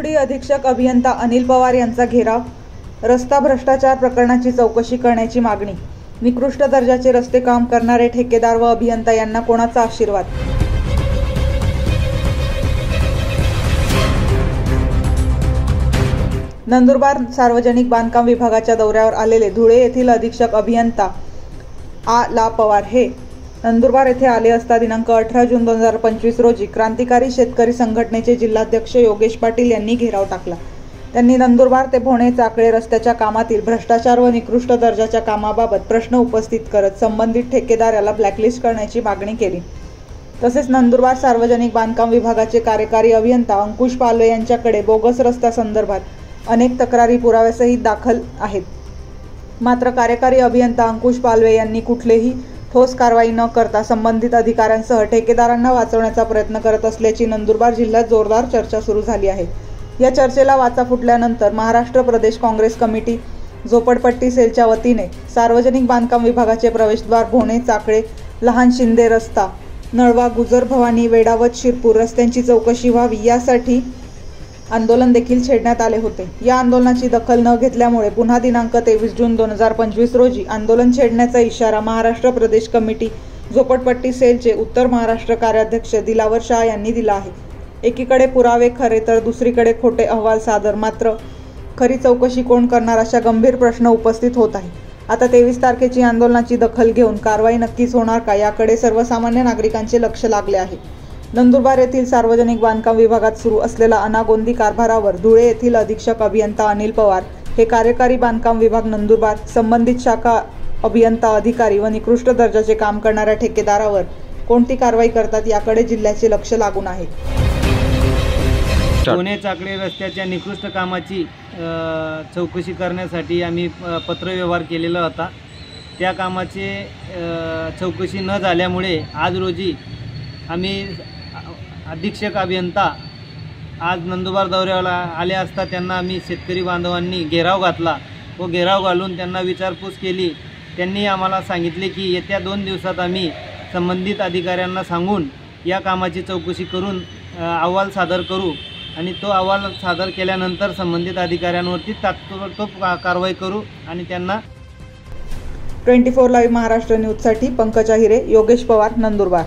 D अधीक्षक अभियंता अनिल पवार यांचा घेराव, रस्ता भ्रष्टाचार प्रकरणाची चौकशी करण्याची मागणी। निकृष्ट दर्जाचे रस्ते काम करणारे ठेकेदार व अभियंता यांना कोणाचा आशीर्वाद? नंदुरबार सार्वजनिक बांधकाम विभागाच्या दौऱ्यावर आलेले धुळे येथील अधीक्षक अभियंता आ.ला पवार हे नंदुरबार येथे आले असता दिनांक 18 जून 2025 रोजी क्रांतिकारी शेतकरी संघटनेचे जिल्हाध्यक्ष योगेश पाटील यांनी घेराव टाकला। त्यांनी नंदुरबार ते भोणे चाकळे रस्त्याच्या कामातील भ्रष्टाचार व निकृष्ट दर्जाच्या कामाबाबत प्रश्न उपस्थित करत संबंधित ठेकेदाराला ब्लॅकलिस्ट करण्याची मागणी केली। तसेच नंदुरबार सार्वजनिक बांधकाम विभागाचे कार्यकारी अभियंता अंकुश पालवे यांच्याकडे बोगस रस्त्यासंदर्भात अनेक तक्रारी पुराव्यासहित दाखल आहेत। मात्र कार्यकारी अभियंता अंकुश पालवे यांनी कुठलेही ठोस कारवाई न करता संबंधित अधिकाऱ्यांसह ठेकेदारांना वाचवण्याचा प्रयत्न करत असल्याची नंदुरबार जिल्ह्यात जोरदार चर्चा सुरू झाली आहे। या चर्चेला वाचा फुटल्यानंतर महाराष्ट्र प्रदेश काँग्रेस कमिटी झोपडपट्टी सेलच्या वतीने सार्वजनिक बांधकाम विभागाचे प्रवेशद्वार भोणे चाकळे लहान शिंदे रस्ता नळवा गुजर भवानी वेडावत शिरपूर रस्त्यांची चौकशी व्हावी यासाठी आंदोलन देखील छेडण्यात आले होते। या आंदोलनाची दखल न घेतल्यामुळे पुन्हा दिनांक 23 जून 2025 रोजी आंदोलन छेडण्याचा इशारा महाराष्ट्र प्रदेश कमिटी झोपडपट्टी सेलचे उत्तर महाराष्ट्र कार्याध्यक्ष दिलावर शाह यांनी दिला आहे। एकीकडे पुरावे खरे तर दुसरीकडे खोटे अहवाल सादर, मात्र खरी चौकशी कोण करणार अशा गंभीर प्रश्न उपस्थित होत आहे। आता 23 तारखेची आंदोलनाची दखल घेऊन कारवाई नक्कीच होणार का याकडे सर्वसामान्य नागरिकांचे लक्ष लागले आहे। नंदुरबार येथील सार्वजनिक बांधकाम विभागात सुरू असलेला अनागोंदी कारभारावर धुळे येथील अधीक्षक अभियंता अनिल पवार हे कार्यकारी बांधकाम विभाग नंदुरबार संबंधित शाखा अभियंता अधिकारी व निकृष्ट दर्जाचे काम करणाऱ्या ठेकेदारावर कोणती कारवाई करतात याकडे जिल्ह्याचे लक्ष लागून आहे। भोणे चाकळे रस्त्याच्या निकृष्ट कामाची चौकशी करण्यासाठी आम्ही पत्रव्यवहार केलेला होता। त्या कामाची चौकशी न झाल्यामुळे आज रोजी आम्ही अधीक्षक अभियंता आज नंदुरबार दौऱ्यावर आले असता त्यांना आम्ही शेतकरी बांधवांनी घेराव घातला व घेराव घालून त्यांना विचारपूस केली। त्यांनी आम्हाला सांगितले की येत्या 2 दिवसात आम्ही संबंधित अधिकाऱ्यांना सांगून या कामाची चौकशी करून अहवाल सादर करू आणि तो अहवाल सादर केल्यानंतर संबंधित अधिकाऱ्यांवरती तात्पुरती कारवाई करू आणि त्यांना 24 लाईव्ह महाराष्ट्र न्यूजसाठी पंकज आहिरे, योगेश पवार, नंदुरबार।